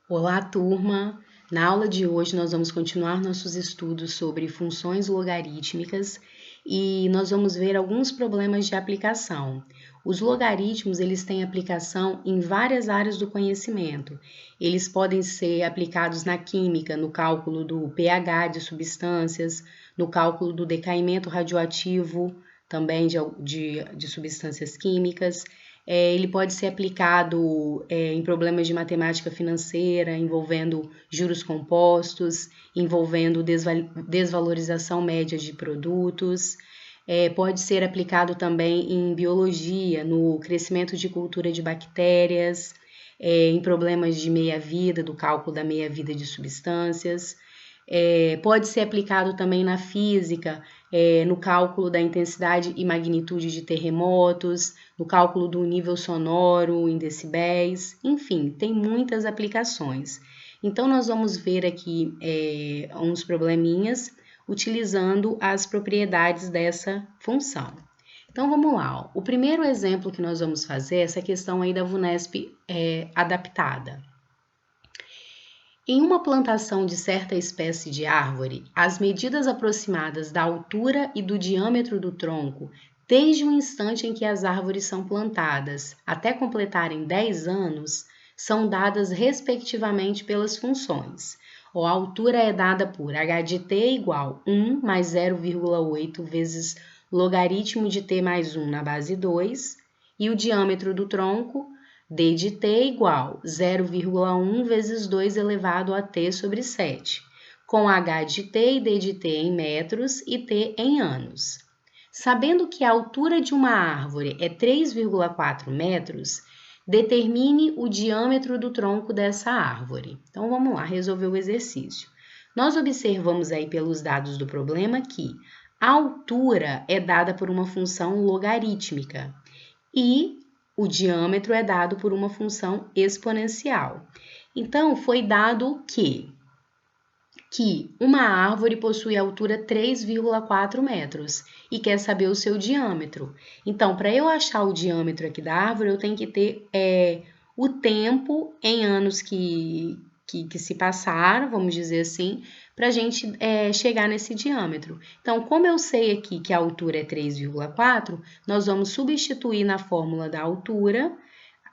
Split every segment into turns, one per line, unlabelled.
Olá, turma! Na aula de hoje nós vamos continuar nossos estudos sobre funções logarítmicas e nós vamos ver alguns problemas de aplicação. Os logaritmos, eles têm aplicação em várias áreas do conhecimento. Eles podem ser aplicados na química, no cálculo do pH de substâncias, no cálculo do decaimento radioativo, também de substâncias químicas. Ele pode ser aplicado em problemas de matemática financeira, envolvendo juros compostos, envolvendo desvalorização média de produtos. Pode ser aplicado também em biologia, no crescimento de cultura de bactérias, em problemas de meia-vida, do cálculo da meia-vida de substâncias. Pode ser aplicado também na física, no cálculo da intensidade e magnitude de terremotos, no cálculo do nível sonoro em decibéis, enfim, tem muitas aplicações. Então, nós vamos ver aqui uns probleminhas utilizando as propriedades dessa função. Então, vamos lá. O primeiro exemplo que nós vamos fazer é essa questão aí da VUNESP adaptada. Em uma plantação de certa espécie de árvore, as medidas aproximadas da altura e do diâmetro do tronco, desde o instante em que as árvores são plantadas até completarem 10 anos, são dadas respectivamente pelas funções. A altura é dada por h de t igual 1 mais 0,8 vezes logaritmo de t mais 1 na base 2, e o diâmetro do tronco, d de t igual 0,1 vezes 2 elevado a t sobre 7, com h de t e d de t em metros e t em anos. Sabendo que a altura de uma árvore é 3,4 metros, determine o diâmetro do tronco dessa árvore. Então, vamos lá resolver o exercício. Nós observamos aí pelos dados do problema que a altura é dada por uma função logarítmica e o diâmetro é dado por uma função exponencial. Então, foi dado que uma árvore possui altura 3,4 metros e quer saber o seu diâmetro. Então, para eu achar o diâmetro aqui da árvore, eu tenho que ter o tempo em anos que se passaram, vamos dizer assim, para a gente chegar nesse diâmetro. Então, como eu sei aqui que a altura é 3,4, nós vamos substituir na fórmula da altura,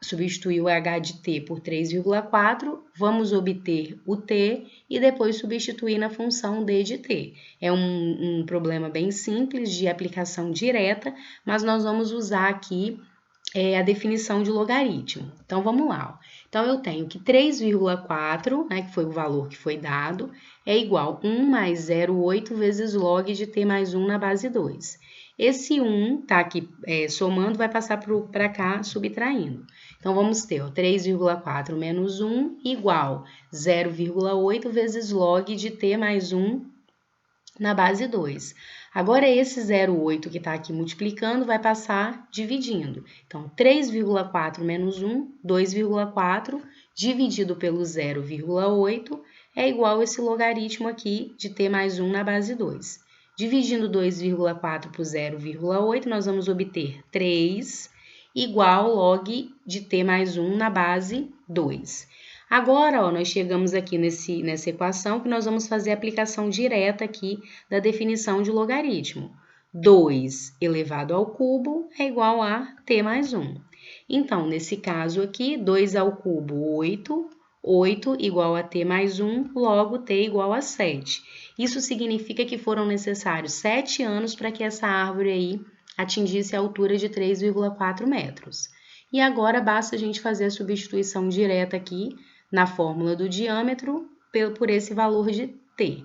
substituir o h de t por 3,4, vamos obter o t e depois substituir na função d de t. É um problema bem simples de aplicação direta, mas nós vamos usar aqui a definição de logaritmo. Então, vamos lá. Então, eu tenho que 3,4, né, que foi o valor que foi dado, é igual a 1 mais 0,8 vezes log de t mais 1 na base 2. Esse 1 tá aqui somando, vai passar para cá subtraindo. Então, vamos ter 3,4 menos 1 igual 0,8 vezes log de t mais 1 na base 2. Agora, esse 0,8 que está aqui multiplicando vai passar dividindo. Então, 3,4 menos 1, 2,4, dividido pelo 0,8, é igual a esse logaritmo aqui de t mais 1 na base 2. Dividindo 2,4 por 0,8, nós vamos obter 3 igual log de t mais 1 na base 2. Agora, nós chegamos aqui nessa equação que nós vamos fazer a aplicação direta aqui da definição de logaritmo. 2 elevado ao cubo é igual a t mais 1. Então, nesse caso aqui, 2 ao cubo, 8. 8 igual a t mais 1, logo t igual a 7. Isso significa que foram necessários 7 anos para que essa árvore aí atingisse a altura de 3,4 metros. E agora basta a gente fazer a substituição direta aqui na fórmula do diâmetro por esse valor de t.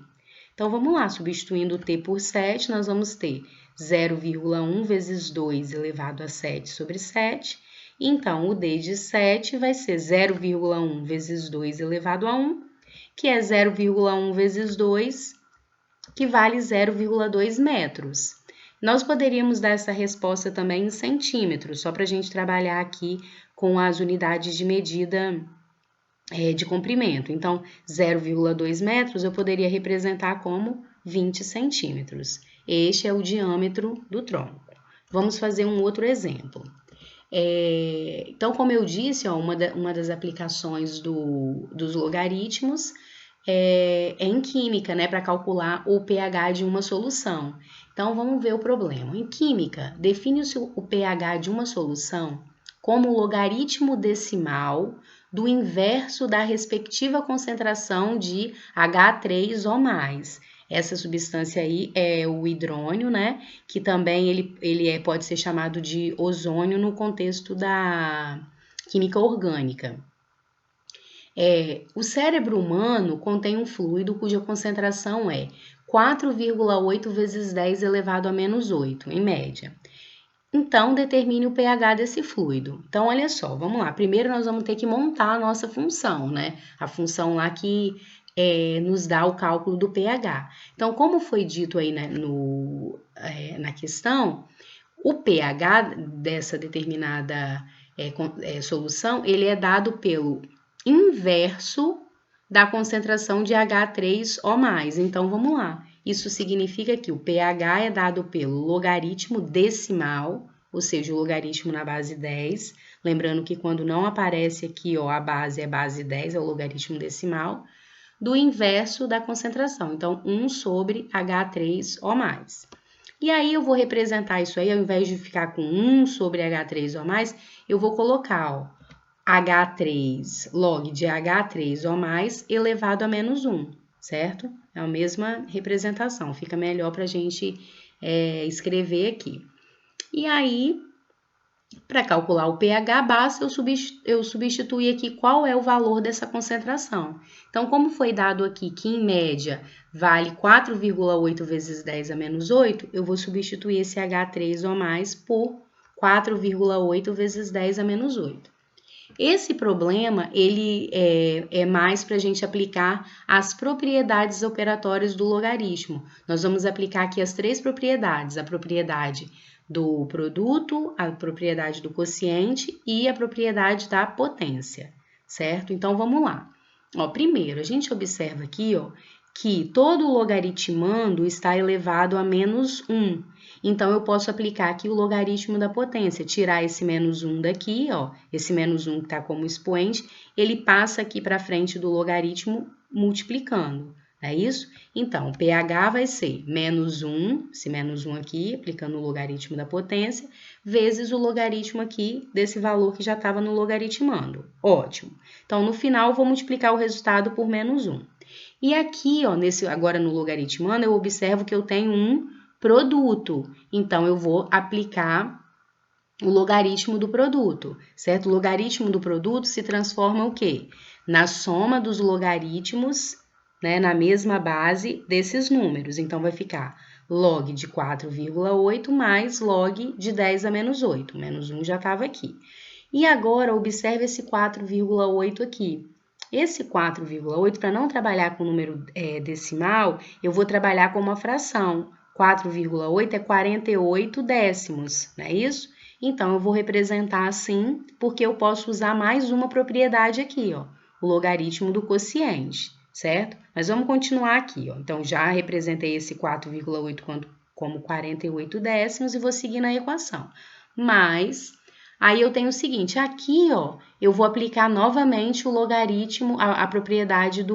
Então, vamos lá, substituindo t por 7, nós vamos ter 0,1 vezes 2 elevado a 7 sobre 7. Então, o d de 7 vai ser 0,1 vezes 2 elevado a 1, que é 0,1 vezes 2, que vale 0,2 metros. Nós poderíamos dar essa resposta também em centímetros, só para a gente trabalhar aqui com as unidades de medida de comprimento. Então, 0,2 metros eu poderia representar como 20 centímetros. Este é o diâmetro do tronco. Vamos fazer um outro exemplo. Então, como eu disse, ó, uma das aplicações dos logaritmos é em química, né, para calcular o pH de uma solução. Então, vamos ver o problema. Em química, define-se o pH de uma solução como o logaritmo decimal do inverso da respectiva concentração de H3 ou mais. Essa substância aí é o hidrônio, né? Que também ele pode ser chamado de ozônio no contexto da química orgânica. O cérebro humano contém um fluido cuja concentração é 4,8 vezes 10 elevado a menos 8, em média. Então, determine o pH desse fluido. Então, olha só, vamos lá. Primeiro, nós vamos ter que montar a nossa função, né? A função lá que nos dá o cálculo do pH. Então, como foi dito aí, né, na questão, o pH dessa determinada solução, ele é dado pelo inverso da concentração de H3 ou mais. Então, vamos lá. Isso significa que o pH é dado pelo logaritmo decimal, ou seja, o logaritmo na base 10. Lembrando que quando não aparece aqui, ó, a base é base 10, é o logaritmo decimal, do inverso da concentração. Então, 1 sobre H3 ou mais. E aí, eu vou representar isso aí, ao invés de ficar com 1 sobre H3 ou mais, eu vou colocar, ó, H3, log de H3 ou mais elevado a menos 1, certo? É a mesma representação, fica melhor para a gente escrever aqui. E aí, para calcular o pH, basta eu substituir aqui qual é o valor dessa concentração. Então, como foi dado aqui que, em média, vale 4,8 vezes 10 a menos 8, eu vou substituir esse H3 ou mais por 4,8 vezes 10 a menos 8. Esse problema, ele é mais para a gente aplicar as propriedades operatórias do logaritmo. Nós vamos aplicar aqui as 3 propriedades, a propriedade do produto, a propriedade do quociente e a propriedade da potência, certo? Então, vamos lá. Ó, primeiro, a gente observa aqui, ó, que todo logaritmando está elevado a menos 1. Então, eu posso aplicar aqui o logaritmo da potência, tirar esse menos 1 daqui, ó, esse menos 1 que está como expoente, ele passa aqui para frente do logaritmo multiplicando, é isso? Então, o pH vai ser menos 1, esse menos 1 aqui, aplicando o logaritmo da potência, vezes o logaritmo aqui desse valor que já estava no logaritmando. Ótimo. Então, no final, eu vou multiplicar o resultado por menos 1. E aqui, ó, agora no logaritmando, eu observo que eu tenho um produto. Então, eu vou aplicar o logaritmo do produto, certo? O logaritmo do produto se transforma o quê? Na soma dos logaritmos, né, na mesma base desses números. Então, vai ficar log de 4,8 mais log de 10 a menos 8. Menos 1 já estava aqui. E agora, observe esse 4,8 aqui. Esse 4,8, para não trabalhar com número decimal, eu vou trabalhar com uma fração. 4,8 é 48 décimos, não é isso? Então, eu vou representar assim, porque eu posso usar mais uma propriedade aqui, ó, o logaritmo do quociente, certo? Mas vamos continuar aqui, ó. Então, já representei esse 4,8 como 48 décimos e vou seguir na equação. Mas, aí eu tenho o seguinte, aqui, ó, eu vou aplicar novamente o logaritmo, a propriedade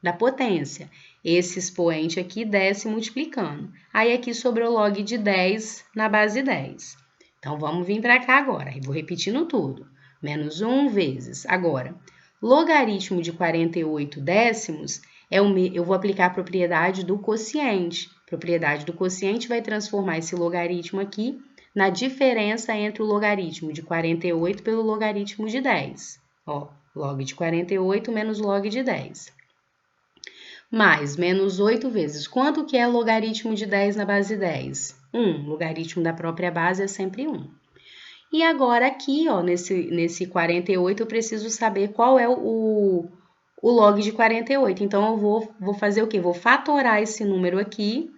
da potência. Esse expoente aqui desce multiplicando. Aí aqui sobrou log de 10 na base 10. Então, vamos vir para cá agora. Eu vou repetindo tudo. Menos 1 vezes. Agora, logaritmo de 48 décimos, eu vou aplicar a propriedade do quociente. A propriedade do quociente vai transformar esse logaritmo aqui na diferença entre o logaritmo de 48 pelo logaritmo de 10. Ó, log de 48 menos log de 10. Mais menos 8 vezes. Quanto que é logaritmo de 10 na base 10? 1. Logaritmo da própria base é sempre 1. E agora aqui, ó, nesse 48, eu preciso saber qual é o log de 48. Então, eu vou fazer o quê? Vou fatorar esse número aqui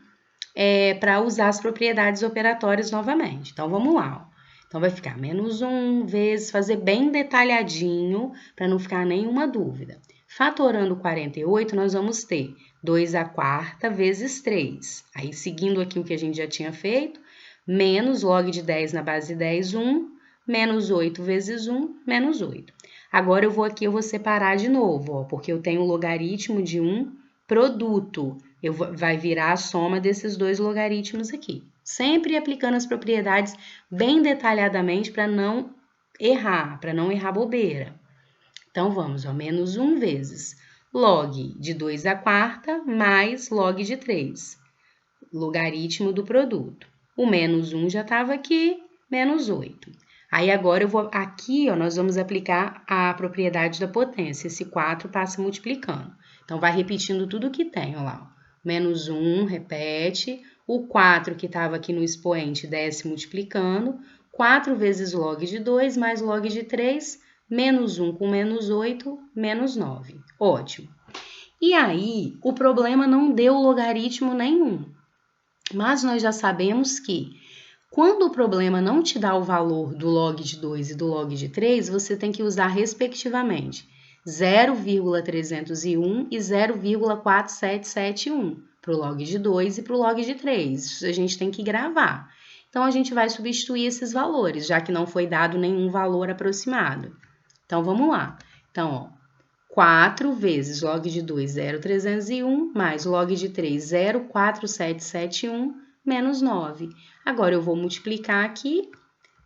para usar as propriedades operatórias novamente. Então, vamos lá. Ó. Então, vai ficar menos 1 vezes, fazer bem detalhadinho, para não ficar nenhuma dúvida. Fatorando 48, nós vamos ter 2 à quarta vezes 3. Aí, seguindo aqui o que a gente já tinha feito, menos log de 10 na base 10, 1, menos 8 vezes 1, menos 8. Agora eu vou separar de novo, ó, porque eu tenho o logaritmo de um produto. Vai virar a soma desses dois logaritmos aqui. Sempre aplicando as propriedades bem detalhadamente para não errar bobeira. Então, vamos, ó, menos 1 vezes log de 2 à quarta mais log de 3, logaritmo do produto. O menos 1 já estava aqui, menos 8. Aí agora aqui, ó, nós vamos aplicar a propriedade da potência. Esse 4 passa multiplicando. Então, vai repetindo tudo que tem, ó lá. Ó. Menos 1, repete. O 4 que estava aqui no expoente desce multiplicando. 4 vezes log de 2 mais log de 3, menos 1 com menos 8, menos 9. Ótimo. E aí, o problema não deu logaritmo nenhum. Mas nós já sabemos que quando o problema não te dá o valor do log de 2 e do log de 3, você tem que usar respectivamente 0,301 e 0,4771 para o log de 2 e para o log de 3. Isso a gente tem que gravar. Então, a gente vai substituir esses valores, já que não foi dado nenhum valor aproximado. Então, vamos lá. Então, ó, 4 vezes log de 2, 0,301, mais log de 3, 0,4771, menos 9. Agora, eu vou multiplicar aqui,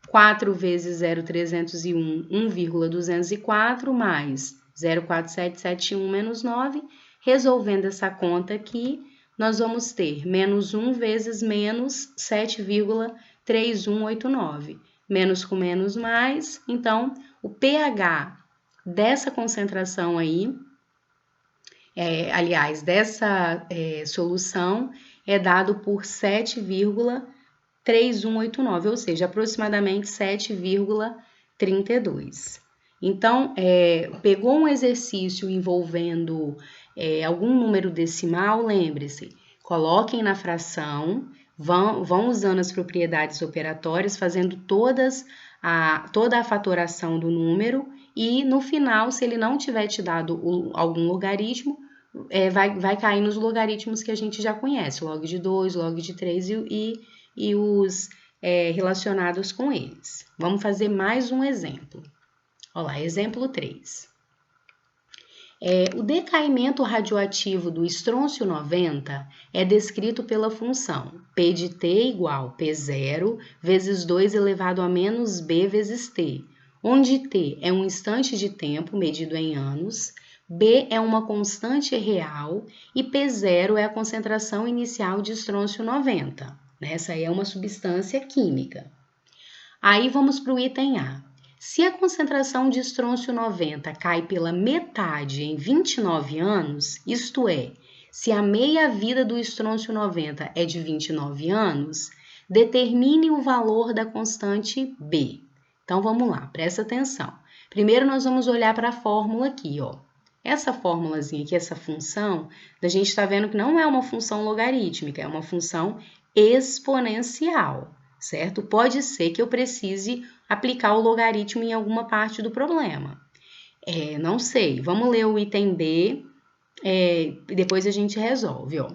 4 vezes 0,301, 1,204, mais 0,4771, menos 9. Resolvendo essa conta aqui, nós vamos ter menos 1 vezes menos 7,3189. Menos com menos mais, então, o pH dessa concentração aí, dessa solução, é dado por 7,3189, ou seja, aproximadamente 7,32. Então, pegou um exercício envolvendo algum número decimal, lembre-se, coloquem na fração, vão usando as propriedades operatórias, fazendo toda a fatoração do número, e no final, se ele não tiver te dado algum logaritmo, vai cair nos logaritmos que a gente já conhece, log de 2, log de 3 e os relacionados com eles. Vamos fazer mais um exemplo. Olha lá, exemplo 3. O decaimento radioativo do estrôncio 90 é descrito pela função P de t igual P0 vezes 2 elevado a menos b vezes t, onde t é um instante de tempo medido em anos, b é uma constante real e P0 é a concentração inicial de estrôncio 90. Essa aí é uma substância química. Aí vamos para o item A. Se a concentração de estrôncio 90 cai pela metade em 29 anos, isto é, se a meia-vida do estrôncio 90 é de 29 anos, determine o valor da constante B. Então, vamos lá, presta atenção. Primeiro, nós vamos olhar para a fórmula aqui, ó. Essa fórmulazinha aqui, essa função, a gente está vendo que não é uma função logarítmica, é uma função exponencial, certo? Pode ser que eu precise aplicar o logaritmo em alguma parte do problema. Não sei, vamos ler o item B, depois a gente resolve, ó.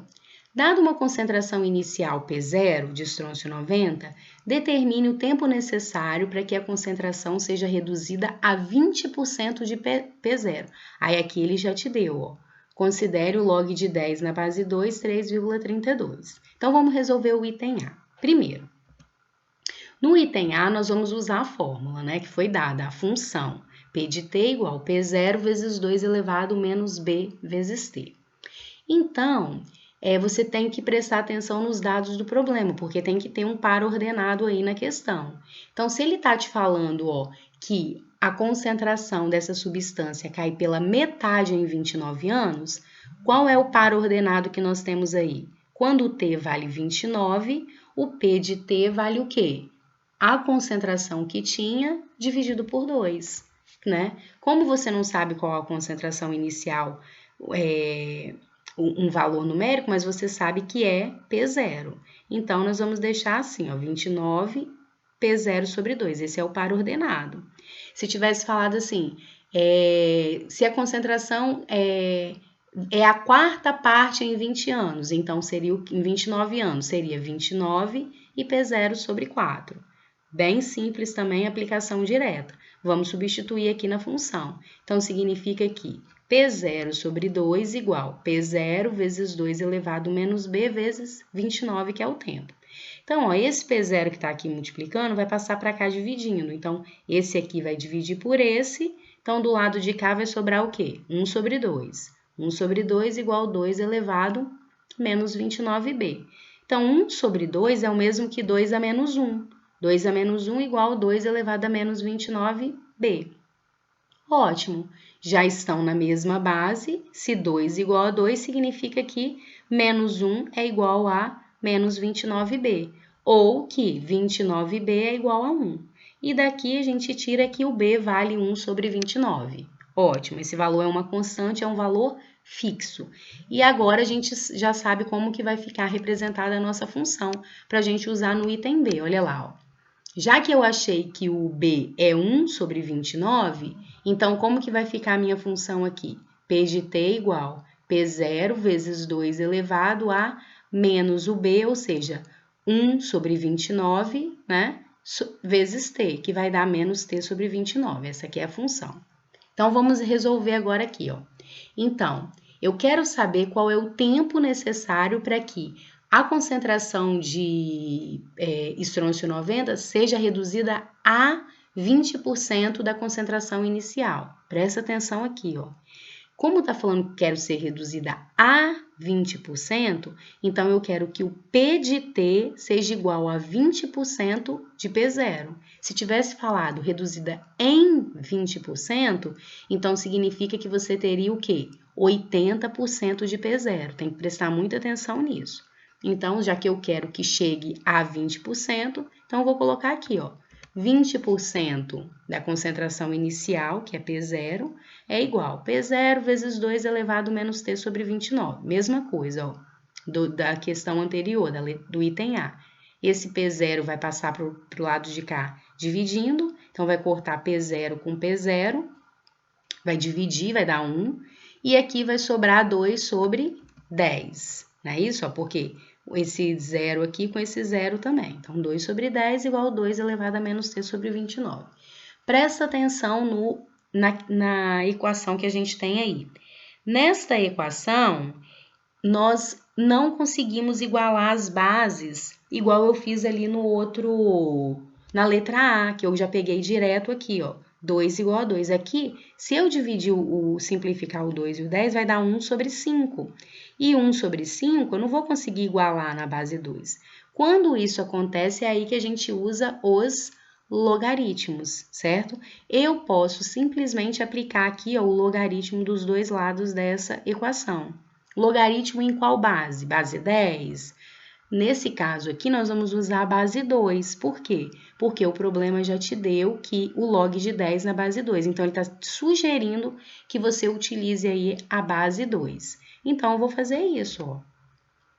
Dado uma concentração inicial P0 de estrôncio 90, determine o tempo necessário para que a concentração seja reduzida a 20% de P0. Aí aqui ele já te deu, ó. Considere o log de 10 na base 2, 3,32. Então, vamos resolver o item A. Primeiro, no item A, nós vamos usar a fórmula, que foi dada, a função P de t igual P0 vezes 2 elevado menos b vezes t. Então, você tem que prestar atenção nos dados do problema, porque tem que ter um par ordenado aí na questão. Então, se ele está te falando, ó, que a concentração dessa substância cai pela metade em 29 anos, qual é o par ordenado que nós temos aí? Quando o t vale 29, o P de t vale o quê? A concentração que tinha dividido por 2, Como você não sabe qual a concentração inicial, um valor numérico, mas você sabe que é P0. Então, nós vamos deixar assim, ó, 29 P0 sobre 2. Esse é o par ordenado. Se tivesse falado assim, se a concentração é a quarta parte em 20 anos, então seria em 29 anos, seria 29 e P0 sobre 4. Bem simples também, aplicação direta. Vamos substituir aqui na função. Então, significa que P0 sobre 2 igual P0 vezes 2 elevado menos B vezes 29, que é o tempo. Então, ó, esse P0 que está aqui multiplicando vai passar para cá dividindo. Então, esse aqui vai dividir por esse. Então, do lado de cá vai sobrar o quê? 1 sobre 2. 1 sobre 2 igual 2 elevado menos 29b. Então, 1 sobre 2 é o mesmo que 2 a menos 1. 2 a menos 1 igual 2 elevado a menos 29b. Ótimo! Já estão na mesma base. Se 2 igual a 2, significa que menos 1 é igual a menos 29b. Ou que 29b é igual a 1. E daqui a gente tira que o b vale 1 sobre 29. Ótimo! Esse valor é uma constante, é um valor fixo. E agora a gente já sabe como que vai ficar representada a nossa função para a gente usar no item B. Olha lá, ó. Já que eu achei que o B é 1 sobre 29, então como que vai ficar a minha função aqui? P de t igual P0 vezes 2 elevado a menos o B, ou seja, 1 sobre 29, né, vezes t, que vai dar menos t sobre 29. Essa aqui é a função. Então, vamos resolver agora aqui, ó. Então, eu quero saber qual é o tempo necessário para que a concentração de estrôncio 90 seja reduzida a 20% da concentração inicial. Presta atenção aqui, ó. Como está falando que quero ser reduzida a 20%, então eu quero que o P de T seja igual a 20% de P0. Se tivesse falado reduzida em 20%, então significa que você teria o quê? 80% de P0. Tem que prestar muita atenção nisso. Então, já que eu quero que chegue a 20%, então eu vou colocar aqui, ó. 20% da concentração inicial, que é P0, é igual a P0 vezes 2 elevado menos T sobre 29. Mesma coisa, ó, da questão anterior, do item A. Esse P0 vai passar para o lado de cá dividindo, então vai cortar P0 com P0, vai dividir, vai dar 1, e aqui vai sobrar 2 sobre 10. Não é isso? Ó, porque esse zero aqui com esse zero também. Então, 2 sobre 10 igual a 2 elevado a menos t sobre 29. Presta atenção na equação que a gente tem aí. Nesta equação, nós não conseguimos igualar as bases, igual eu fiz ali na letra A, que eu já peguei direto aqui, ó. 2 igual a 2. Aqui, se eu dividir simplificar o 2 e o 10, vai dar 1 sobre 5. E 1 sobre 5 eu não vou conseguir igualar na base 2. Quando isso acontece, é aí que a gente usa os logaritmos, certo? Eu posso simplesmente aplicar aqui ó, o logaritmo dos dois lados dessa equação. Logaritmo em qual base? Base 10? Nesse caso aqui, nós vamos usar a base 2. Por quê? Porque o problema já te deu que o log de 10 na base 2. Então, ele está sugerindo que você utilize aí a base 2. Então, eu vou fazer isso, ó.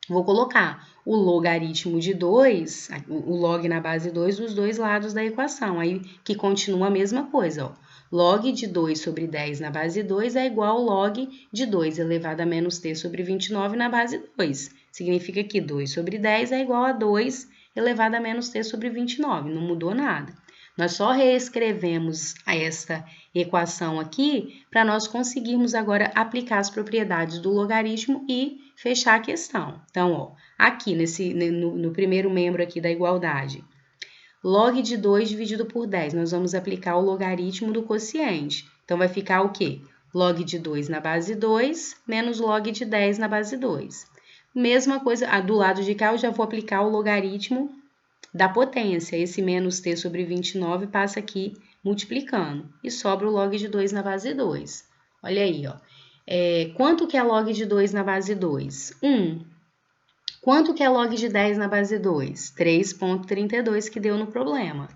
Vou colocar o logaritmo de 2, o log na base 2, dos dois lados da equação, aí que continua a mesma coisa, ó. Log de 2 sobre 10 na base 2 é igual ao log de 2 elevado a menos t sobre 29 na base 2. Significa que 2 sobre 10 é igual a 2 elevado a menos t sobre 29, não mudou nada. Nós só reescrevemos esta equação aqui para nós conseguirmos agora aplicar as propriedades do logaritmo e fechar a questão. Então, ó, aqui no primeiro membro aqui da igualdade, log de 2 dividido por 10, nós vamos aplicar o logaritmo do quociente. Então, vai ficar o quê? Log de 2 na base 2 menos log de 10 na base 2. Mesma coisa, do lado de cá eu já vou aplicar o logaritmo da potência. Esse menos t sobre 29 passa aqui multiplicando e sobra o log de 2 na base 2. Olha aí, ó. Quanto que é log de 2 na base 2? 1. Quanto que é log de 10 na base 2? 3,32 que deu no problema.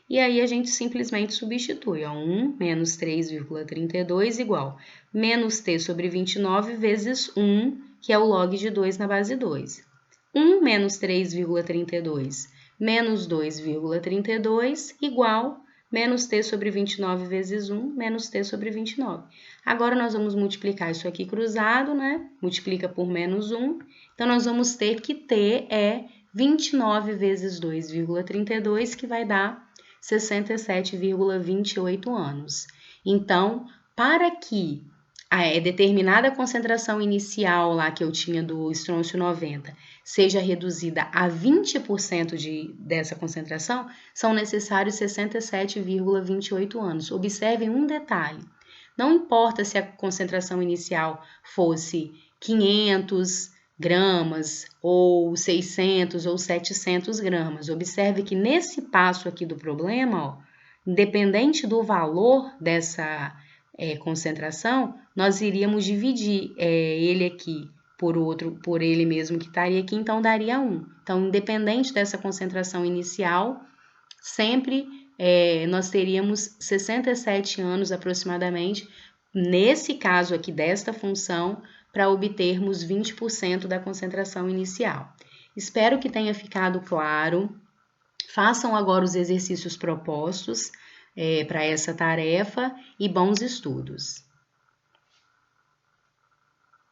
E aí a gente simplesmente substitui, ó, 1 menos 3,32 igual menos t sobre 29 vezes 1, que é o log de 2 na base 2. 1 menos 3,32 menos 2,32 igual menos t sobre 29 vezes 1, menos t sobre 29. Agora, nós vamos multiplicar isso aqui cruzado, né? Multiplica por menos 1. Então, nós vamos ter que t é 29 vezes 2,32, que vai dar 67,28 anos. Então, para que a determinada concentração inicial lá que eu tinha do estrôncio 90 seja reduzida a 20% dessa concentração, são necessários 67,28 anos. Observem um detalhe. Não importa se a concentração inicial fosse 500 gramas ou 600 ou 700 gramas. Observe que nesse passo aqui do problema, ó, independente do valor dessa concentração, nós iríamos dividir ele aqui por ele mesmo que estaria aqui, então daria 1. Então, independente dessa concentração inicial, sempre nós teríamos 67 anos aproximadamente, nesse caso aqui desta função, para obtermos 20% da concentração inicial. Espero que tenha ficado claro. Façam agora os exercícios propostos para essa tarefa e bons estudos.